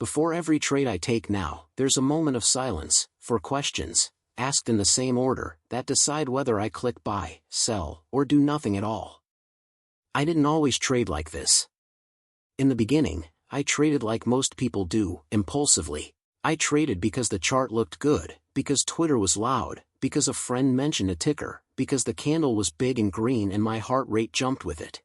Before every trade I take now, there's a moment of silence, for questions, asked in the same order, that decide whether I click buy, sell, or do nothing at all. I didn't always trade like this. In the beginning, I traded like most people do, impulsively. I traded because the chart looked good, because Twitter was loud, because a friend mentioned a ticker, because the candle was big and green and my heart rate jumped with it.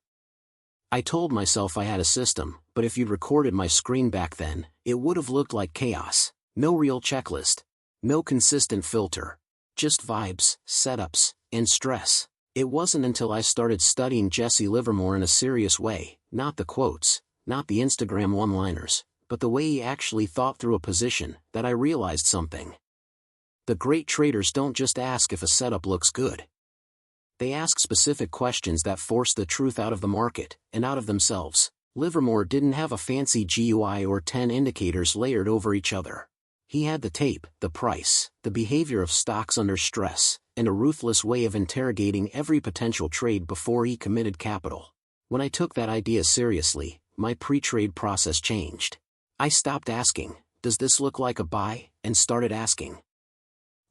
I told myself I had a system, but if you'd recorded my screen back then, it would have looked like chaos. No real checklist. No consistent filter. Just vibes, setups, and stress. It wasn't until I started studying Jesse Livermore in a serious way, not the quotes, not the Instagram one-liners, but the way he actually thought through a position, that I realized something. The great traders don't just ask if a setup looks good. They ask specific questions that force the truth out of the market, and out of themselves. Livermore didn't have a fancy GUI or 10 indicators layered over each other. He had the tape, the price, the behavior of stocks under stress, and a ruthless way of interrogating every potential trade before he committed capital. When I took that idea seriously, my pre-trade process changed. I stopped asking, does this look like a buy, and started asking.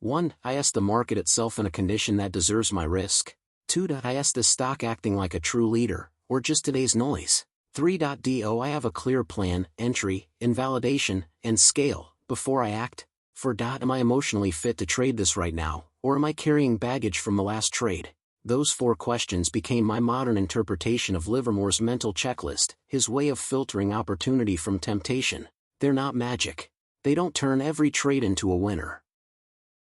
1. I asked the market itself in a condition that deserves my risk. 2. I asked this stock acting like a true leader, or just today's noise. 3. Do I have a clear plan, entry, invalidation, and scale, before I act? 4. Am I emotionally fit to trade this right now, or am I carrying baggage from the last trade? Those 4 questions became my modern interpretation of Livermore's mental checklist, his way of filtering opportunity from temptation. They're not magic. They don't turn every trade into a winner.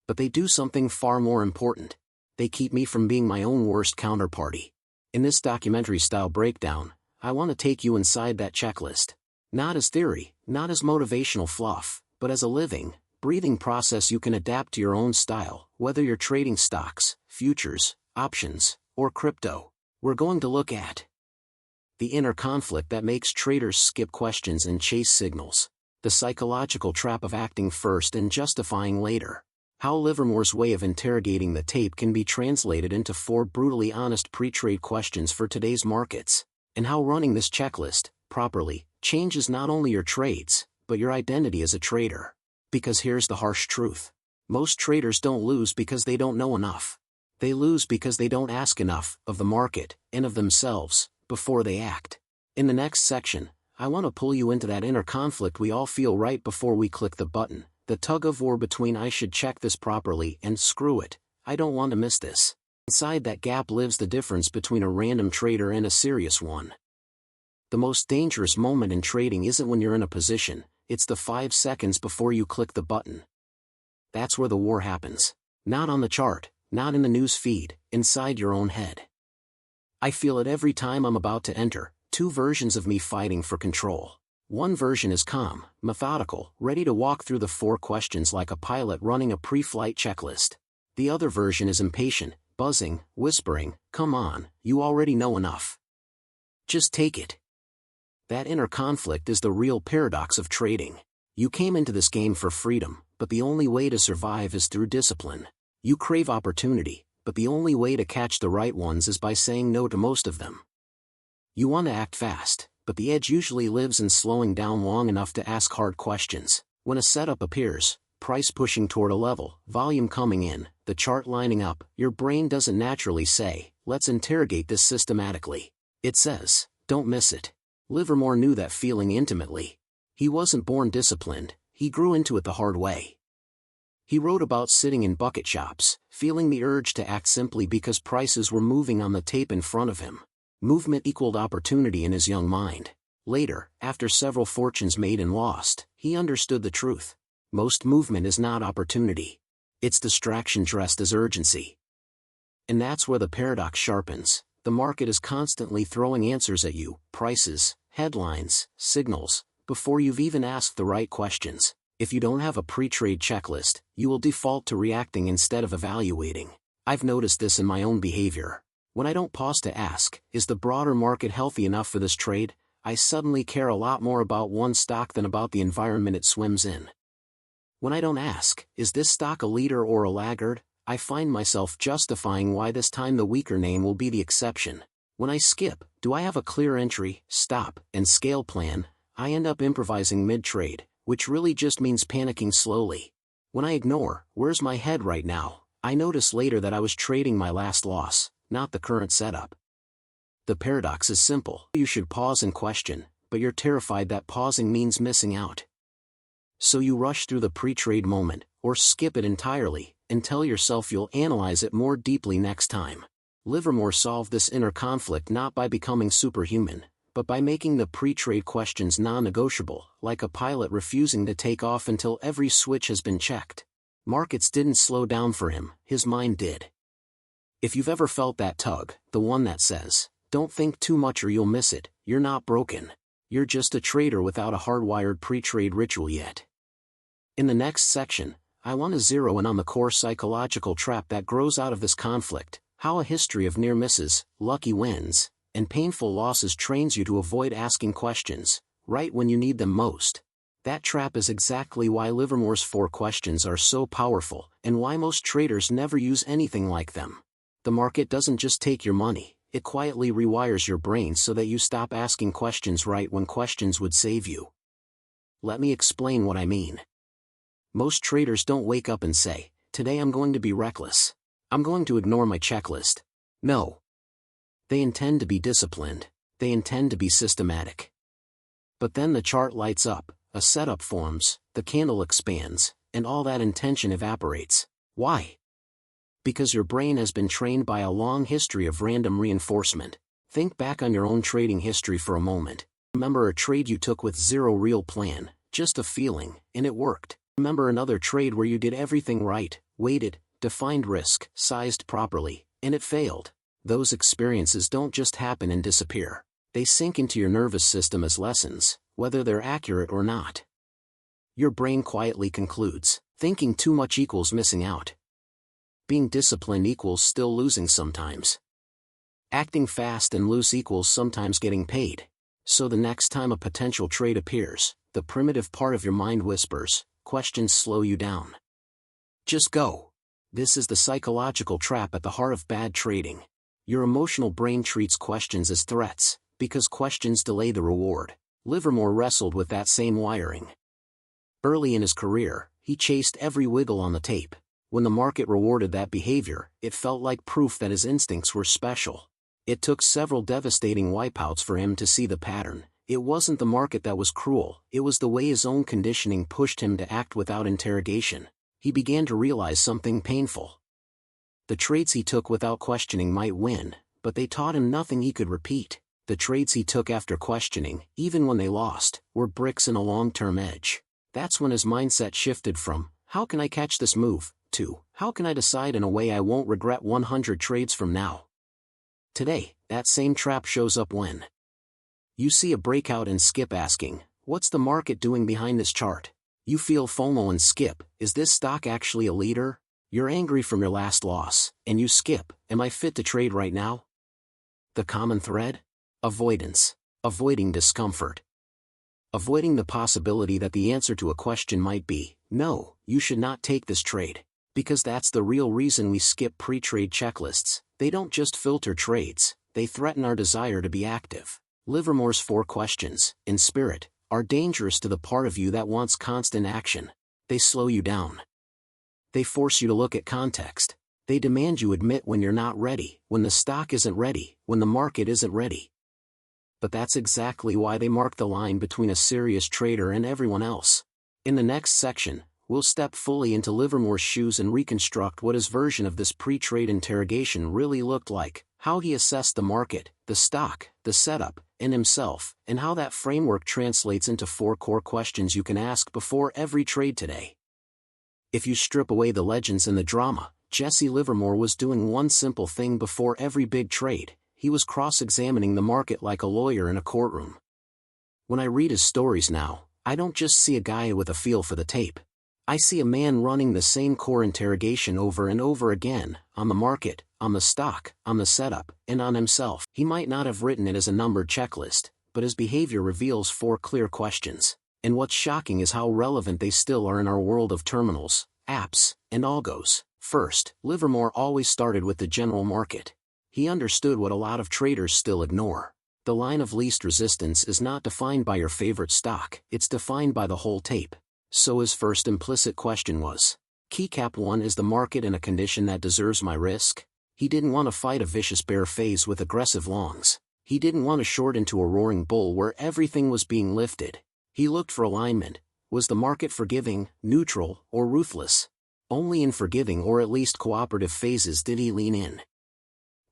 But they do something far more important. They keep me from being my own worst counterparty. In this documentary-style breakdown, I want to take you inside that checklist. Not as theory, not as motivational fluff, but as a living, breathing process you can adapt to your own style, whether you're trading stocks, futures, options, or crypto. We're going to look at the inner conflict that makes traders skip questions and chase signals, the psychological trap of acting first and justifying later, how Livermore's way of interrogating the tape can be translated into 4 brutally honest pre-trade questions for today's markets, and how running this checklist, properly, changes not only your trades, but your identity as a trader. Because here's the harsh truth. Most traders don't lose because they don't know enough. They lose because they don't ask enough of the market, and of themselves, before they act. In the next section, I want to pull you into that inner conflict we all feel right before we click the button. The tug-of-war between I should check this properly and screw it, I don't want to miss this. Inside that gap lives the difference between a random trader and a serious one. The most dangerous moment in trading isn't when you're in a position, it's the 5 seconds before you click the button. That's where the war happens. Not on the chart, not in the news feed, inside your own head. I feel it every time I'm about to enter, 2 versions of me fighting for control. One version is calm, methodical, ready to walk through the 4 questions like a pilot running a pre-flight checklist. The other version is impatient, buzzing, whispering, come on, you already know enough. Just take it. That inner conflict is the real paradox of trading. You came into this game for freedom, but the only way to survive is through discipline. You crave opportunity, but the only way to catch the right ones is by saying no to most of them. You want to act fast, but the edge usually lives in slowing down long enough to ask hard questions. When a setup appears, price pushing toward a level, volume coming in, the chart lining up, your brain doesn't naturally say, let's interrogate this systematically. It says, don't miss it. Livermore knew that feeling intimately. He wasn't born disciplined, he grew into it the hard way. He wrote about sitting in bucket shops, feeling the urge to act simply because prices were moving on the tape in front of him. Movement equaled opportunity in his young mind. Later, after several fortunes made and lost, he understood the truth. Most movement is not opportunity. It's distraction dressed as urgency. And that's where the paradox sharpens. The market is constantly throwing answers at you, prices, headlines, signals, before you've even asked the right questions. If you don't have a pre-trade checklist, you will default to reacting instead of evaluating. I've noticed this in my own behavior. When I don't pause to ask, is the broader market healthy enough for this trade, I suddenly care a lot more about one stock than about the environment it swims in. When I don't ask, is this stock a leader or a laggard, I find myself justifying why this time the weaker name will be the exception. When I skip, do I have a clear entry, stop, and scale plan, I end up improvising mid-trade, which really just means panicking slowly. When I ignore, "Where's my head right now?" I notice later that I was trading my last loss, not the current setup. The paradox is simple. You should pause and question, but you're terrified that pausing means missing out. So you rush through the pre-trade moment, or skip it entirely, and tell yourself you'll analyze it more deeply next time. Livermore solved this inner conflict not by becoming superhuman, but by making the pre-trade questions non-negotiable, like a pilot refusing to take off until every switch has been checked. Markets didn't slow down for him, his mind did. If you've ever felt that tug, the one that says, "Don't think too much or you'll miss it," you're not broken. You're just a trader without a hardwired pre-trade ritual yet. In the next section, I want to zero in on the core psychological trap that grows out of this conflict, how a history of near misses, lucky wins, and painful losses trains you to avoid asking questions, right when you need them most. That trap is exactly why Livermore's 4 questions are so powerful, and why most traders never use anything like them. The market doesn't just take your money, it quietly rewires your brain so that you stop asking questions right when questions would save you. Let me explain what I mean. Most traders don't wake up and say, "Today I'm going to be reckless. I'm going to ignore my checklist." No. They intend to be disciplined, they intend to be systematic. But then the chart lights up, a setup forms, the candle expands, and all that intention evaporates. Why? Because your brain has been trained by a long history of random reinforcement. Think back on your own trading history for a moment. Remember a trade you took with zero real plan, just a feeling, and it worked. Remember another trade where you did everything right, waited, defined risk, sized properly, and it failed. Those experiences don't just happen and disappear. They sink into your nervous system as lessons, whether they're accurate or not. Your brain quietly concludes, thinking too much equals missing out. Being disciplined equals still losing sometimes. Acting fast and loose equals sometimes getting paid. So the next time a potential trade appears, the primitive part of your mind whispers, "Questions slow you down. Just go." This is the psychological trap at the heart of bad trading. Your emotional brain treats questions as threats, because questions delay the reward. Livermore wrestled with that same wiring. Early in his career, he chased every wiggle on the tape. When the market rewarded that behavior, it felt like proof that his instincts were special. It took several devastating wipeouts for him to see the pattern. It wasn't the market that was cruel, it was the way his own conditioning pushed him to act without interrogation. He began to realize something painful. The trades he took without questioning might win, but they taught him nothing he could repeat. The trades he took after questioning, even when they lost, were bricks in a long-term edge. That's when his mindset shifted from, "How can I catch this move?" to, "How can I decide in a way I won't regret 100 trades from now?" Today, that same trap shows up when you see a breakout and skip asking, "What's the market doing behind this chart?" You feel FOMO and skip, "Is this stock actually a leader?" You're angry from your last loss, and you skip, "Am I fit to trade right now?" The common thread? Avoidance. Avoiding discomfort. Avoiding the possibility that the answer to a question might be, "No, you should not take this trade." Because that's the real reason we skip pre-trade checklists. They don't just filter trades, they threaten our desire to be active. Livermore's 4 questions, in spirit, are dangerous to the part of you that wants constant action. They slow you down. They force you to look at context. They demand you admit when you're not ready, when the stock isn't ready, when the market isn't ready. But that's exactly why they mark the line between a serious trader and everyone else. In the next section, we'll step fully into Livermore's shoes and reconstruct what his version of this pre-trade interrogation really looked like, how he assessed the market, the stock, the setup, and himself, and how that framework translates into 4 core questions you can ask before every trade today. If you strip away the legends and the drama, Jesse Livermore was doing one simple thing before every big trade. He was cross-examining the market like a lawyer in a courtroom. When I read his stories now, I don't just see a guy with a feel for the tape. I see a man running the same core interrogation over and over again, on the market, on the stock, on the setup, and on himself. He might not have written it as a numbered checklist, but his behavior reveals 4 clear questions. And what's shocking is how relevant they still are in our world of terminals, apps, and algos. First, Livermore always started with the general market. He understood what a lot of traders still ignore. The line of least resistance is not defined by your favorite stock, it's defined by the whole tape. So his first implicit question was, Keycap 1, is the market in a condition that deserves my risk? He didn't want to fight a vicious bear phase with aggressive longs. He didn't want to short into a roaring bull where everything was being lifted. He looked for alignment. Was the market forgiving, neutral, or ruthless? Only in forgiving or at least cooperative phases did he lean in.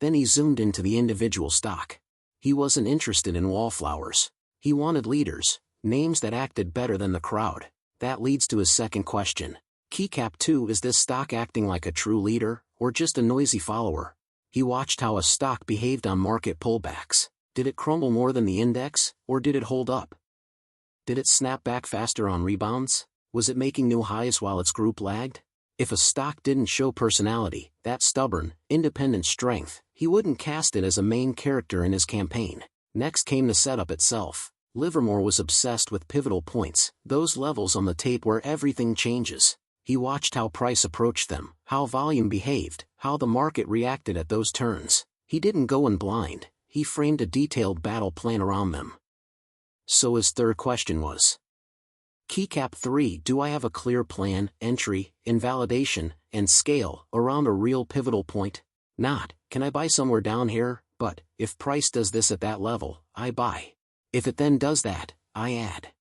Then he zoomed into the individual stock. He wasn't interested in wallflowers. He wanted leaders, names that acted better than the crowd. That leads to his second question. Keycap 2, is this stock acting like a true leader, or just a noisy follower? He watched how a stock behaved on market pullbacks. Did it crumble more than the index, or did it hold up? Did it snap back faster on rebounds? Was it making new highs while its group lagged? If a stock didn't show personality, that stubborn, independent strength, he wouldn't cast it as a main character in his campaign. Next came the setup itself. Livermore was obsessed with pivotal points, those levels on the tape where everything changes. He watched how price approached them, how volume behaved, how the market reacted at those turns. He didn't go in blind, he framed a detailed battle plan around them. So his third question was, Keycap 3, do I have a clear plan, entry, invalidation, and scale around a real pivotal point? Not, can I buy somewhere down here, but, if price does this at that level, I buy. If it then does that, I add.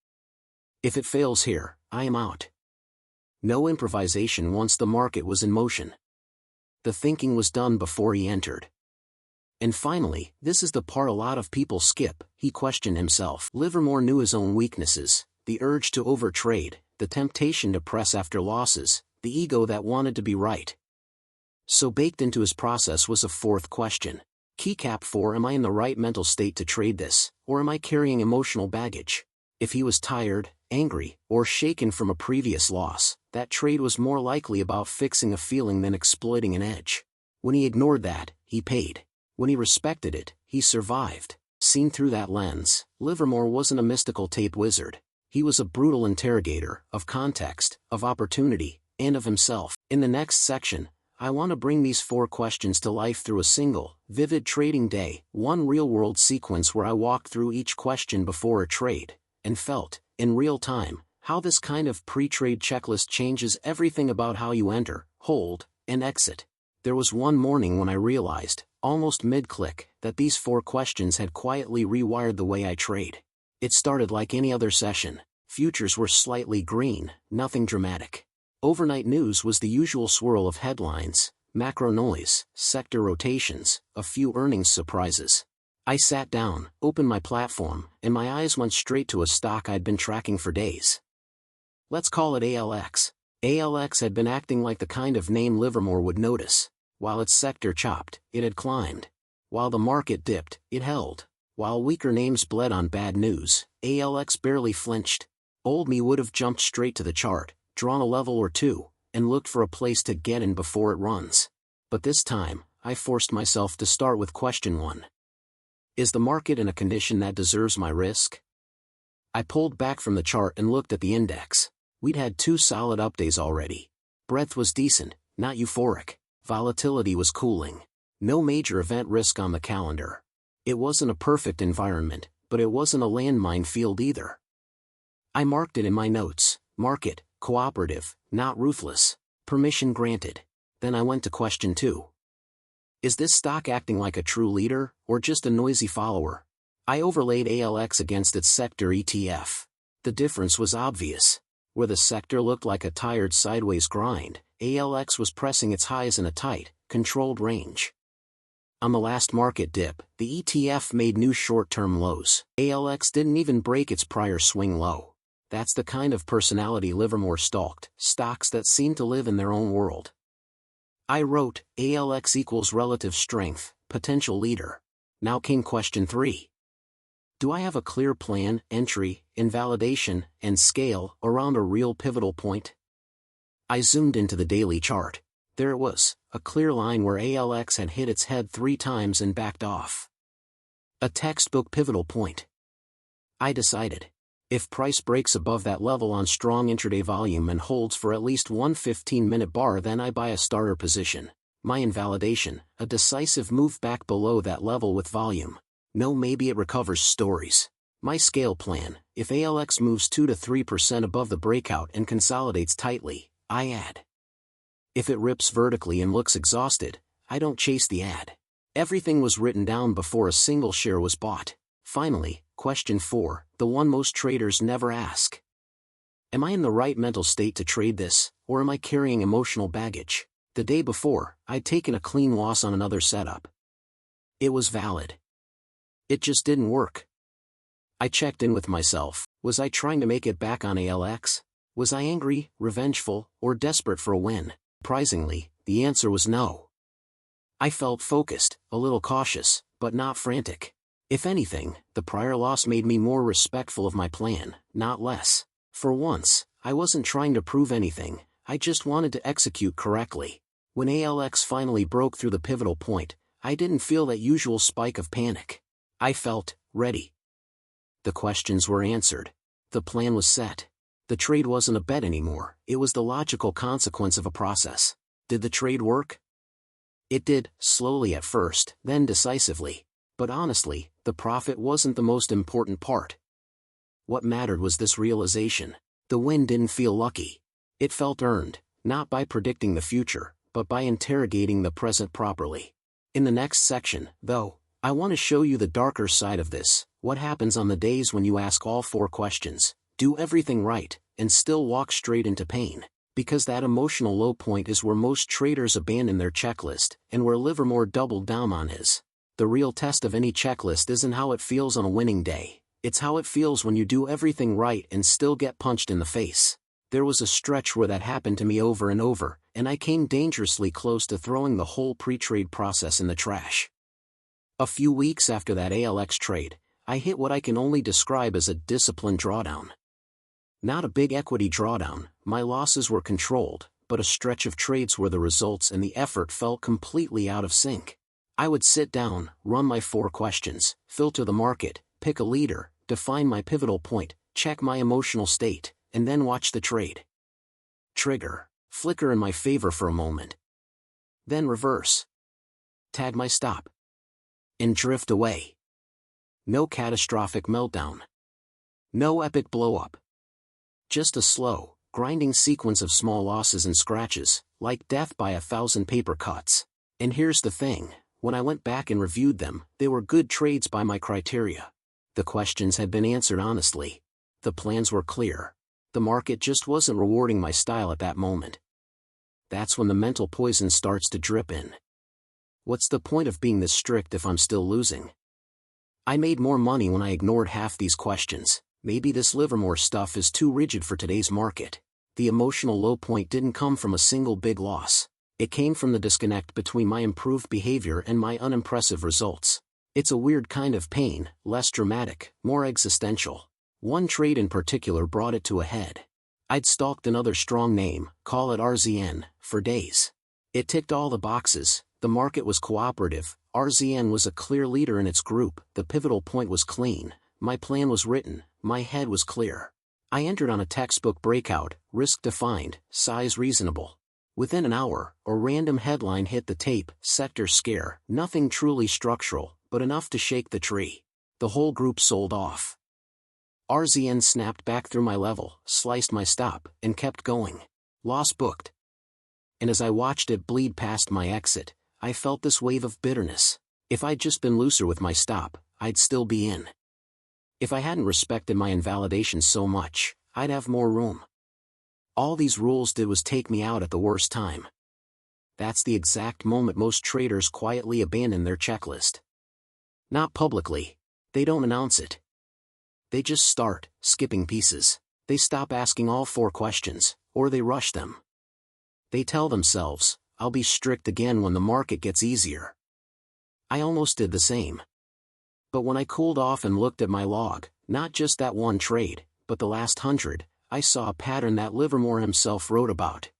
If it fails here, I am out. No improvisation once the market was in motion. The thinking was done before he entered. And finally, this is the part a lot of people skip, he questioned himself. Livermore knew his own weaknesses, the urge to overtrade, the temptation to press after losses, the ego that wanted to be right. So baked into his process was a fourth question. Keycap 4, am I in the right mental state to trade this, or am I carrying emotional baggage? If he was tired, angry, or shaken from a previous loss, that trade was more likely about fixing a feeling than exploiting an edge. When he ignored that, he paid. When he respected it, he survived. Seen through that lens, Livermore wasn't a mystical tape wizard. He was a brutal interrogator, of context, of opportunity, and of himself. In the next section, I want to bring these 4 questions to life through a single, vivid trading day, one real-world sequence where I walked through each question before a trade, and felt, in real time, how this kind of pre-trade checklist changes everything about how you enter, hold, and exit. There was one morning when I realized, almost mid-click, that these 4 questions had quietly rewired the way I trade. It started like any other session. Futures were slightly green, nothing dramatic. Overnight news was the usual swirl of headlines, macro noise, sector rotations, a few earnings surprises. I sat down, opened my platform, and my eyes went straight to a stock I'd been tracking for days. Let's call it ALX. ALX had been acting like the kind of name Livermore would notice. While its sector chopped, it had climbed. While the market dipped, it held. While weaker names bled on bad news, ALX barely flinched. Old me would have jumped straight to the chart, drawn a level or two, and looked for a place to get in before it runs. But this time, I forced myself to start with question 1. Is the market in a condition that deserves my risk? I pulled back from the chart and looked at the index. We'd had 2 solid up days already. Breadth was decent, not euphoric. Volatility was cooling. No major event risk on the calendar. It wasn't a perfect environment, but it wasn't a landmine field either. I marked it in my notes. Market, cooperative, not ruthless. Permission granted. Then I went to question 2. Is this stock acting like a true leader, or just a noisy follower? I overlaid ALX against its sector ETF. The difference was obvious. Where the sector looked like a tired sideways grind, ALX was pressing its highs in a tight, controlled range. On the last market dip, the ETF made new short-term lows. ALX didn't even break its prior swing low. That's the kind of personality Livermore stalked, stocks that seem to live in their own world. I wrote, ALX equals relative strength, potential leader. Now came question 3. Do I have a clear plan, entry, invalidation, and scale around a real pivotal point? I zoomed into the daily chart. There it was, a clear line where ALX had hit its head 3 times and backed off. A textbook pivotal point. I decided. If price breaks above that level on strong intraday volume and holds for at least one 15-minute bar, then I buy a starter position. My invalidation, a decisive move back below that level with volume. No, maybe it recovers stories. My scale plan: if ALX moves 2 to 3% above the breakout and consolidates tightly, I add. If it rips vertically and looks exhausted, I don't chase the add. Everything was written down before a single share was bought. Finally, question 4, the one most traders never ask. Am I in the right mental state to trade this, or am I carrying emotional baggage? The day before, I'd taken a clean loss on another setup. It was valid. It just didn't work. I checked in with myself. Was I trying to make it back on ALX? Was I angry, revengeful, or desperate for a win? Surprisingly, the answer was no. I felt focused, a little cautious, but not frantic. If anything, the prior loss made me more respectful of my plan, not less. For once, I wasn't trying to prove anything, I just wanted to execute correctly. When ALX finally broke through the pivotal point, I didn't feel that usual spike of panic. I felt ready. The questions were answered. The plan was set. The trade wasn't a bet anymore, it was the logical consequence of a process. Did the trade work? It did, slowly at first, then decisively. But honestly, the profit wasn't the most important part. What mattered was this realization. The win didn't feel lucky. It felt earned, not by predicting the future, but by interrogating the present properly. In the next section, though, I want to show you the darker side of this: what happens on the days when you ask all 4 questions, do everything right, and still walk straight into pain. Because that emotional low point is where most traders abandon their checklist, and where Livermore doubled down on his. The real test of any checklist isn't how it feels on a winning day, it's how it feels when you do everything right and still get punched in the face. There was a stretch where that happened to me over and over, and I came dangerously close to throwing the whole pre-trade process in the trash. A few weeks after that ALX trade, I hit what I can only describe as a disciplined drawdown. Not a big equity drawdown, my losses were controlled, but a stretch of trades where the results and the effort felt completely out of sync. I would sit down, run my 4 questions, filter the market, pick a leader, define my pivotal point, check my emotional state, and then watch the trade. Trigger, flicker in my favor for a moment. Then reverse. Tag my stop. And drift away. No catastrophic meltdown. No epic blow-up. Just a slow, grinding sequence of small losses and scratches, like death by 1,000 paper cuts. And here's the thing, when I went back and reviewed them, they were good trades by my criteria. The questions had been answered honestly. The plans were clear. The market just wasn't rewarding my style at that moment. That's when the mental poison starts to drip in. What's the point of being this strict if I'm still losing? I made more money when I ignored half these questions. Maybe this Livermore stuff is too rigid for today's market. The emotional low point didn't come from a single big loss. It came from the disconnect between my improved behavior and my unimpressive results. It's a weird kind of pain, less dramatic, more existential. One trade in particular brought it to a head. I'd stalked another strong name, call it RZN, for days. It ticked all the boxes, the market was cooperative, RZN was a clear leader in its group, the pivotal point was clean, my plan was written, my head was clear. I entered on a textbook breakout, risk defined, size reasonable. Within an hour, a random headline hit the tape, sector scare, nothing truly structural, but enough to shake the tree. The whole group sold off. RZN snapped back through my level, sliced my stop, and kept going. Loss booked. And as I watched it bleed past my exit, I felt this wave of bitterness. If I'd just been looser with my stop, I'd still be in. If I hadn't respected my invalidation so much, I'd have more room. All these rules did was take me out at the worst time. That's the exact moment most traders quietly abandon their checklist. Not publicly. They don't announce it. They just start, skipping pieces. They stop asking all 4 questions, or they rush them. They tell themselves, I'll be strict again when the market gets easier. I almost did the same. But when I cooled off and looked at my log, not just that one trade, but the last 100, I saw a pattern that Livermore himself wrote about.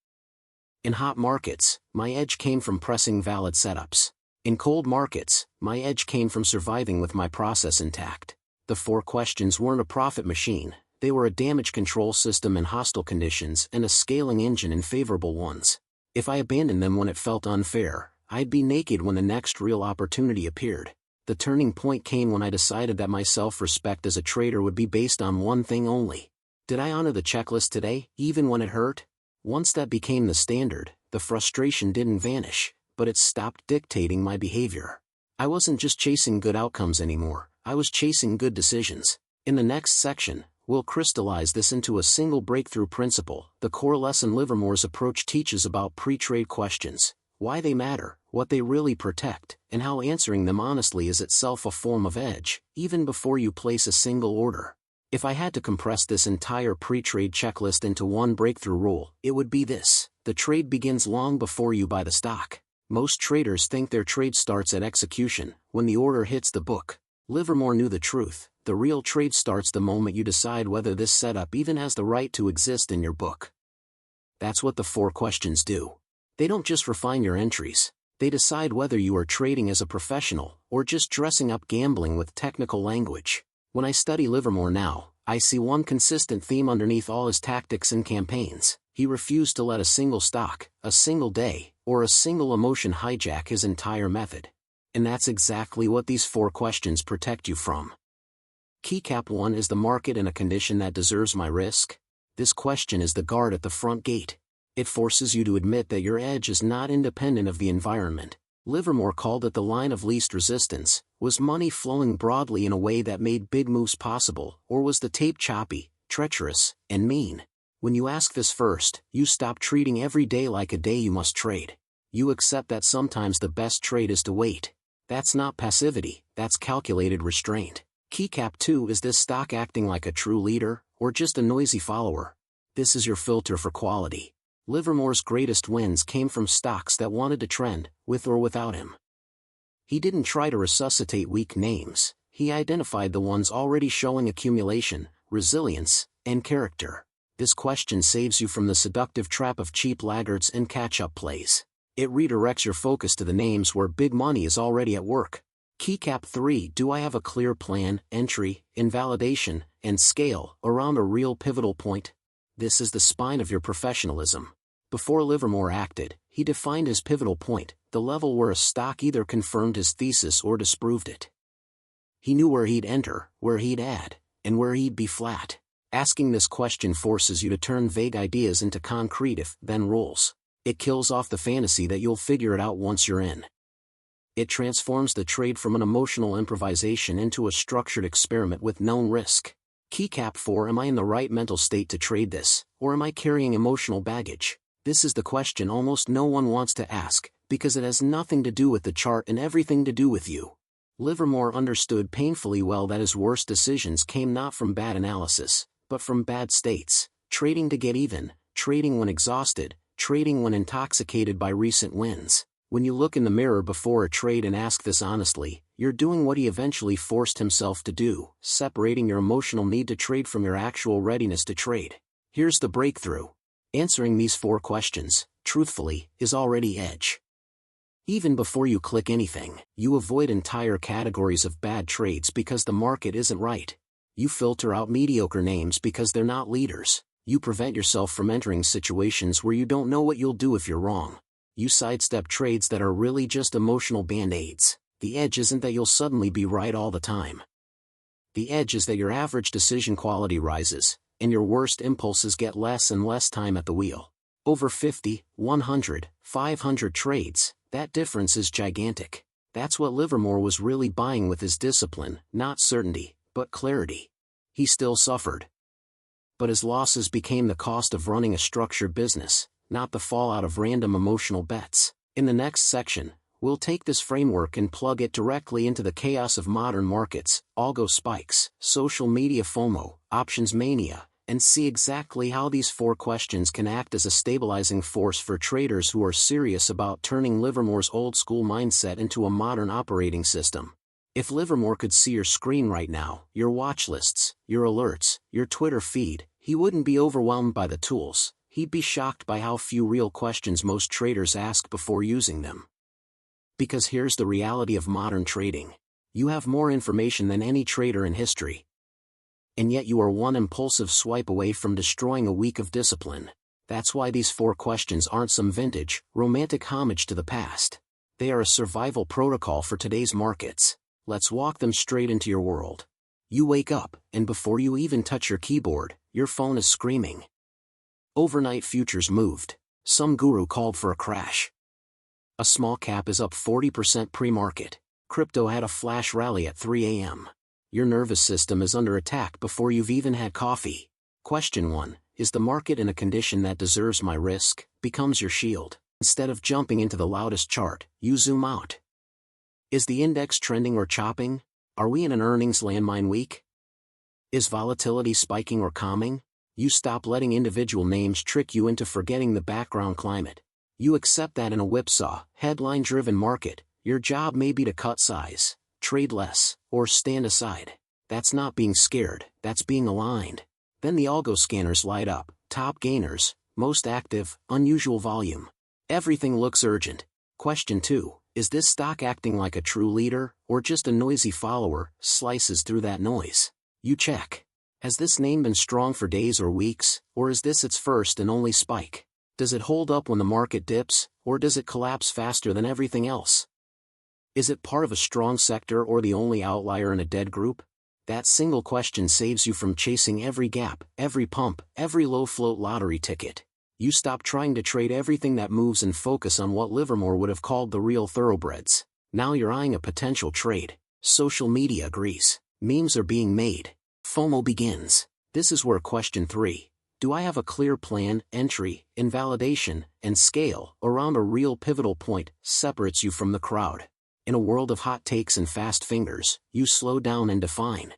In hot markets, my edge came from pressing valid setups. In cold markets, my edge came from surviving with my process intact. The 4 questions weren't a profit machine, they were a damage control system in hostile conditions and a scaling engine in favorable ones. If I abandoned them when it felt unfair, I'd be naked when the next real opportunity appeared. The turning point came when I decided that my self-respect as a trader would be based on one thing only. Did I honor the checklist today, even when it hurt? Once that became the standard, the frustration didn't vanish, but it stopped dictating my behavior. I wasn't just chasing good outcomes anymore, I was chasing good decisions. In the next section, we'll crystallize this into a single breakthrough principle, the core lesson Livermore's approach teaches about pre-trade questions, why they matter, what they really protect, and how answering them honestly is itself a form of edge, even before you place a single order. If I had to compress this entire pre-trade checklist into one breakthrough rule, it would be this: the trade begins long before you buy the stock. Most traders think their trade starts at execution, when the order hits the book. Livermore knew the truth: the real trade starts the moment you decide whether this setup even has the right to exist in your book. That's what the 4 questions do. They don't just refine your entries, they decide whether you are trading as a professional, or just dressing up gambling with technical language. When I study Livermore now, I see one consistent theme underneath all his tactics and campaigns: he refused to let a single stock, a single day, or a single emotion hijack his entire method. And that's exactly what these 4 questions protect you from. Keycap 1 is the market in a condition that deserves my risk? This question is the guard at the front gate. It forces you to admit that your edge is not independent of the environment. Livermore called it the line of least resistance. Was money flowing broadly in a way that made big moves possible, or was the tape choppy, treacherous, and mean? When you ask this first, you stop treating every day like a day you must trade. You accept that sometimes the best trade is to wait. That's not passivity, that's calculated restraint. Keycap 2 is this stock acting like a true leader, or just a noisy follower? This is your filter for quality. Livermore's greatest wins came from stocks that wanted to trend, with or without him. He didn't try to resuscitate weak names, he identified the ones already showing accumulation, resilience, and character. This question saves you from the seductive trap of cheap laggards and catch-up plays. It redirects your focus to the names where big money is already at work. Keycap 3: do I have a clear plan, entry, invalidation, and scale around a real pivotal point? This is the spine of your professionalism. Before Livermore acted, he defined his pivotal point, the level where a stock either confirmed his thesis or disproved it. He knew where he'd enter, where he'd add, and where he'd be flat. Asking this question forces you to turn vague ideas into concrete if-then rules. It kills off the fantasy that you'll figure it out once you're in. It transforms the trade from an emotional improvisation into a structured experiment with known risk. Keycap 4: am I in the right mental state to trade this, or am I carrying emotional baggage? This is the question almost no one wants to ask, because it has nothing to do with the chart and everything to do with you. Livermore understood painfully well that his worst decisions came not from bad analysis, but from bad states: trading to get even, trading when exhausted, trading when intoxicated by recent wins. When you look in the mirror before a trade and ask this honestly, you're doing what he eventually forced himself to do, separating your emotional need to trade from your actual readiness to trade. Here's the breakthrough. Answering these 4 questions, truthfully, is already edge. Even before you click anything, you avoid entire categories of bad trades because the market isn't right. You filter out mediocre names because they're not leaders. You prevent yourself from entering situations where you don't know what you'll do if you're wrong. You sidestep trades that are really just emotional band-aids. The edge isn't that you'll suddenly be right all the time. The edge is that your average decision quality rises, and your worst impulses get less and less time at the wheel. Over 50, 100, 500 trades, that difference is gigantic. That's what Livermore was really buying with his discipline, not certainty, but clarity. He still suffered. But his losses became the cost of running a structured business, not the fallout of random emotional bets. In the next section, we'll take this framework and plug it directly into the chaos of modern markets, algo spikes, social media FOMO, options mania, and see exactly how these 4 questions can act as a stabilizing force for traders who are serious about turning Livermore's old-school mindset into a modern operating system. If Livermore could see your screen right now, your watch lists, your alerts, your Twitter feed, he wouldn't be overwhelmed by the tools. He'd be shocked by how few real questions most traders ask before using them. Because here's the reality of modern trading. You have more information than any trader in history. And yet you are one impulsive swipe away from destroying a week of discipline. That's why these 4 questions aren't some vintage, romantic homage to the past. They are a survival protocol for today's markets. Let's walk them straight into your world. You wake up, and before you even touch your keyboard, your phone is screaming. Overnight futures moved. Some guru called for a crash. A small cap is up 40% pre-market. Crypto had a flash rally at 3 a.m. Your nervous system is under attack before you've even had coffee. Question 1. Is the market in a condition that deserves my risk? Becomes your shield. Instead of jumping into the loudest chart, you zoom out. Is the index trending or chopping? Are we in an earnings landmine week? Is volatility spiking or calming? You stop letting individual names trick you into forgetting the background climate. You accept that in a whipsaw, headline-driven market, your job may be to cut size, trade less, or stand aside. That's not being scared, that's being aligned. Then the algo scanners light up, top gainers, most active, unusual volume. Everything looks urgent. Question 2. Is this stock acting like a true leader, or just a noisy follower, slices through that noise? You check. Has this name been strong for days or weeks, or is this its first and only spike? Does it hold up when the market dips, or does it collapse faster than everything else? Is it part of a strong sector or the only outlier in a dead group? That single question saves you from chasing every gap, every pump, every low-float lottery ticket. You stop trying to trade everything that moves and focus on what Livermore would have called the real thoroughbreds. Now you're eyeing a potential trade. Social media agrees. Memes are being made. FOMO begins. This is where question 3. Do I have a clear plan, entry, invalidation, and scale around a real pivotal point separates you from the crowd? In a world of hot takes and fast fingers, you slow down and define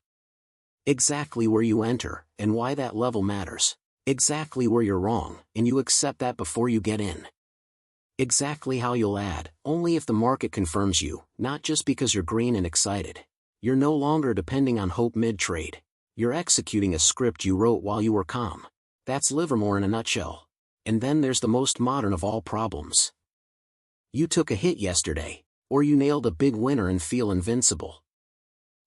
exactly where you enter and why that level matters. Exactly where you're wrong, and you accept that before you get in. Exactly how you'll add, only if the market confirms you, not just because you're green and excited. You're no longer depending on hope mid-trade. You're executing a script you wrote while you were calm. That's Livermore in a nutshell. And then there's the most modern of all problems. You took a hit yesterday, or you nailed a big winner and feel invincible.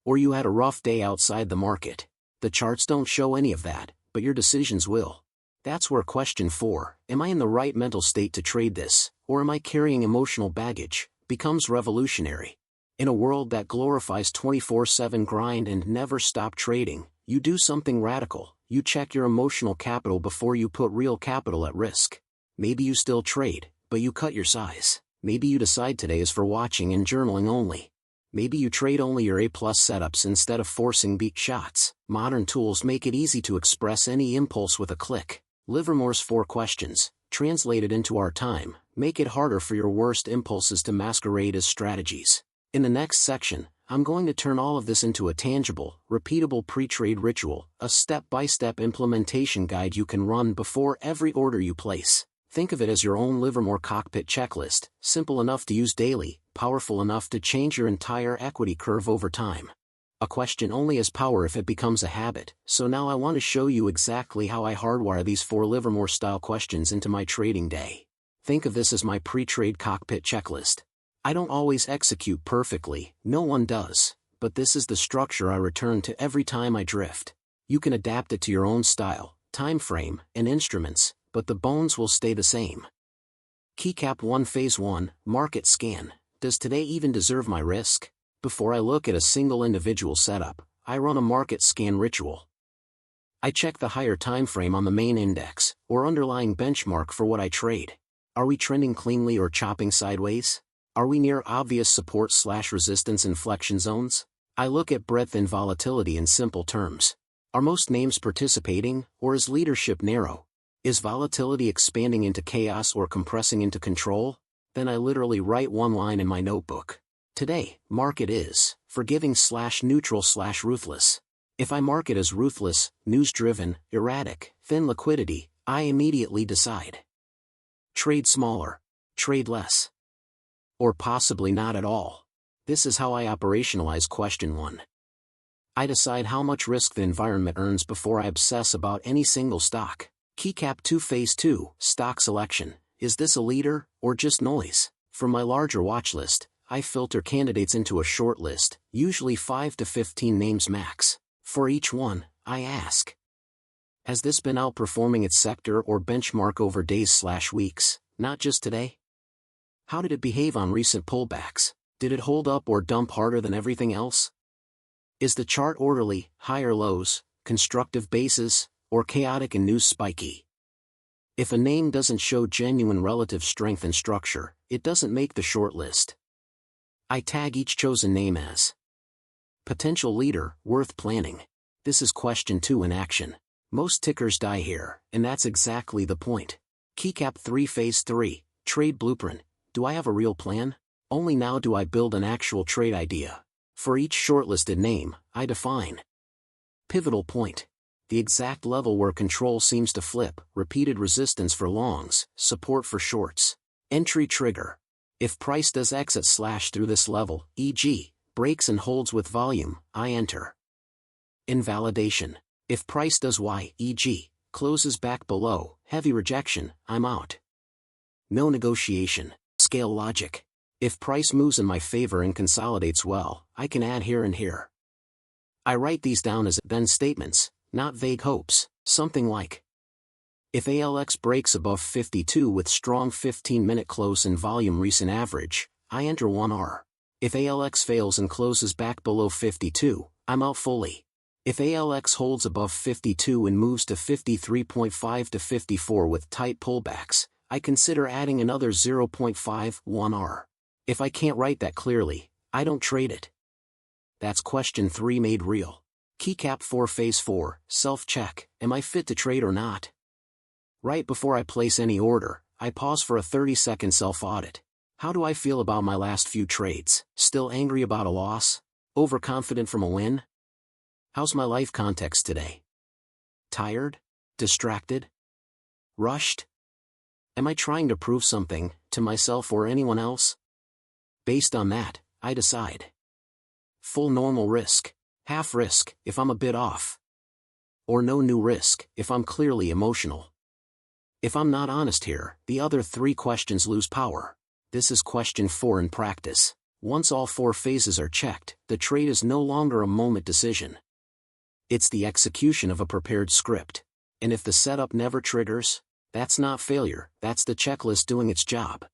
Or you had a rough day outside the market. The charts don't show any of that, but your decisions will. That's where question 4, am I in the right mental state to trade this, or am I carrying emotional baggage, becomes revolutionary. In a world that glorifies 24/7 grind and never stop trading, you do something radical. You check your emotional capital before you put real capital at risk. Maybe you still trade, but you cut your size. Maybe you decide today is for watching and journaling only. Maybe you trade only your A-plus setups instead of forcing beat shots. Modern tools make it easy to express any impulse with a click. Livermore's 4 questions, translated into our time, make it harder for your worst impulses to masquerade as strategies. In the next section, I'm going to turn all of this into a tangible, repeatable pre-trade ritual, a step-by-step implementation guide you can run before every order you place. Think of it as your own Livermore Cockpit checklist, simple enough to use daily, powerful enough to change your entire equity curve over time. A question only has power if it becomes a habit, so now I want to show you exactly how I hardwire these 4 Livermore-style questions into my trading day. Think of this as my pre-trade Cockpit checklist. I don't always execute perfectly, no one does, but this is the structure I return to every time I drift. You can adapt it to your own style, time frame, and instruments, but the bones will stay the same. Keycap 1 Phase 1, Market Scan. Does today even deserve my risk? Before I look at a single individual setup, I run a market scan ritual. I check the higher time frame on the main index, or underlying benchmark for what I trade. Are we trending cleanly or chopping sideways? Are we near obvious support/resistance inflection zones? I look at breadth and volatility in simple terms. Are most names participating, or is leadership narrow? Is volatility expanding into chaos or compressing into control? Then I literally write one line in my notebook. Today, market is forgiving/neutral/ruthless. If I mark it as ruthless, news-driven, erratic, thin liquidity, I immediately decide. Trade smaller. Trade less. Or possibly not at all. This is how I operationalize question 1. I decide how much risk the environment earns before I obsess about any single stock. Keycap 2 Phase 2, Stock Selection. Is this a leader, or just noise? From my larger watch list, I filter candidates into a short list, usually 5 to 15 names max. For each one, I ask, has this been outperforming its sector or benchmark over days/weeks, not just today? How did it behave on recent pullbacks? Did it hold up or dump harder than everything else? Is the chart orderly, higher lows, constructive bases, or chaotic and news spiky? If a name doesn't show genuine relative strength and structure, it doesn't make the short list. I tag each chosen name as potential leader, worth planning. This is question 2 in action. Most tickers die here, and that's exactly the point. Keycap 3 Phase 3, Trade Blueprint. Do I have a real plan? Only now do I build an actual trade idea. For each shortlisted name, I define pivotal point. The exact level where control seems to flip, repeated resistance for longs, support for shorts. Entry trigger. If price does exit / through this level, e.g., breaks and holds with volume, I enter. Invalidation. If price does Y, e.g., closes back below, heavy rejection, I'm out. No negotiation. Scale logic. If price moves in my favor and consolidates well, I can add here and here. I write these down as then statements, not vague hopes, something like: if ALX breaks above 52 with strong 15-minute close and volume recent average, I enter 1R. If ALX fails and closes back below 52, I'm out fully. If ALX holds above 52 and moves to 53.5 to 54 with tight pullbacks, I consider adding another 0.5, 1R. If I can't write that clearly, I don't trade it. That's question 3 made real. Keycap 4 Phase 4, self-check, am I fit to trade or not? Right before I place any order, I pause for a 30-second self-audit. How do I feel about my last few trades? Still angry about a loss? Overconfident from a win? How's my life context today? Tired? Distracted? Rushed? Am I trying to prove something, to myself or anyone else? Based on that, I decide. Full normal risk, half risk, if I'm a bit off. Or no new risk, if I'm clearly emotional. If I'm not honest here, the other 3 questions lose power. This is question 4 in practice. Once all 4 phases are checked, the trade is no longer a moment decision. It's the execution of a prepared script. And if the setup never triggers, that's not failure, that's the checklist doing its job.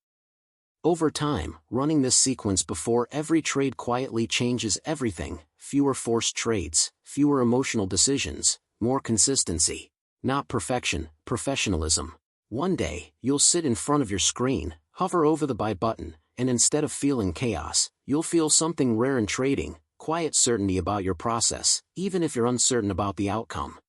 Over time, running this sequence before every trade quietly changes everything: fewer forced trades, fewer emotional decisions, more consistency. Not perfection, professionalism. One day, you'll sit in front of your screen, hover over the buy button, and instead of feeling chaos, you'll feel something rare in trading: quiet certainty about your process, even if you're uncertain about the outcome.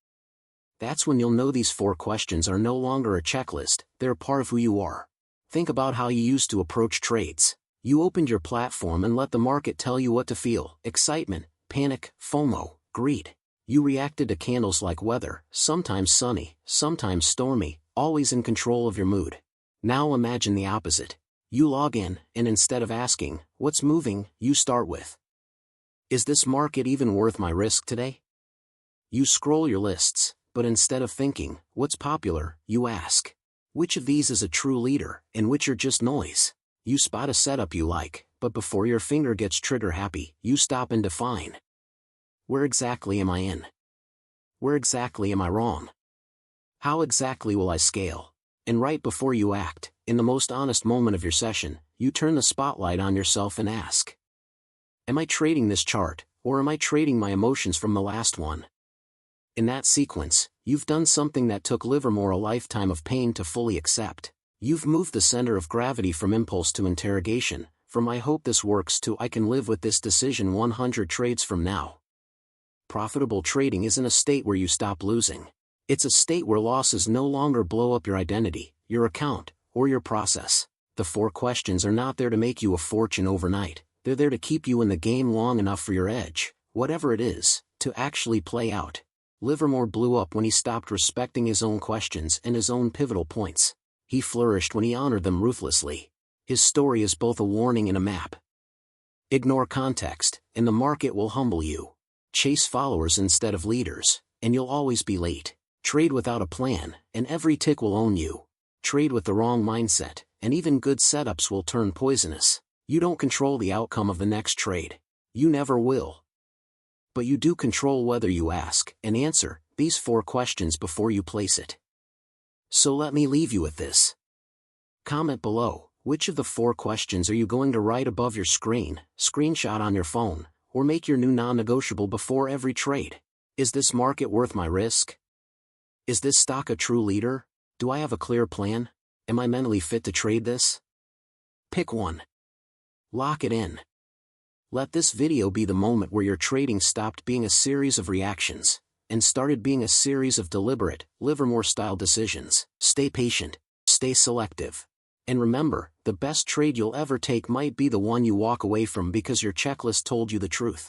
That's when you'll know these 4 questions are no longer a checklist, they're part of who you are. Think about how you used to approach trades. You opened your platform and let the market tell you what to feel: excitement, panic, FOMO, greed. You reacted to candles like weather, sometimes sunny, sometimes stormy, always in control of your mood. Now imagine the opposite. You log in, and instead of asking, what's moving, you start with, is this market even worth my risk today? You scroll your lists, but instead of thinking, what's popular, you ask, which of these is a true leader, and which are just noise? You spot a setup you like, but before your finger gets trigger happy, you stop and define. Where exactly am I in? Where exactly am I wrong? How exactly will I scale? And right before you act, in the most honest moment of your session, you turn the spotlight on yourself and ask, am I trading this chart, or am I trading my emotions from the last one? In that sequence, you've done something that took Livermore a lifetime of pain to fully accept. You've moved the center of gravity from impulse to interrogation, from I hope this works to I can live with this decision 100 trades from now. Profitable trading isn't a state where you stop losing. It's a state where losses no longer blow up your identity, your account, or your process. The 4 questions are not there to make you a fortune overnight. They're there to keep you in the game long enough for your edge, whatever it is, to actually play out. Livermore blew up when he stopped respecting his own questions and his own pivotal points. He flourished when he honored them ruthlessly. His story is both a warning and a map. Ignore context, and the market will humble you. Chase followers instead of leaders, and you'll always be late. Trade without a plan, and every tick will own you. Trade with the wrong mindset, and even good setups will turn poisonous. You don't control the outcome of the next trade. You never will. But you do control whether you ask and answer these 4 questions before you place it. So let me leave you with this. Comment below, Which of the 4 questions are you going to write above your screen, screenshot on your phone, or make your new non-negotiable before every trade? Is this market worth my risk? Is this stock a true leader? Do I have a clear plan? Am I mentally fit to trade this? Pick one. Lock it in. Let this video be the moment where your trading stopped being a series of reactions and started being a series of deliberate, Livermore-style decisions. Stay patient, stay selective. And remember, the best trade you'll ever take might be the one you walk away from because your checklist told you the truth.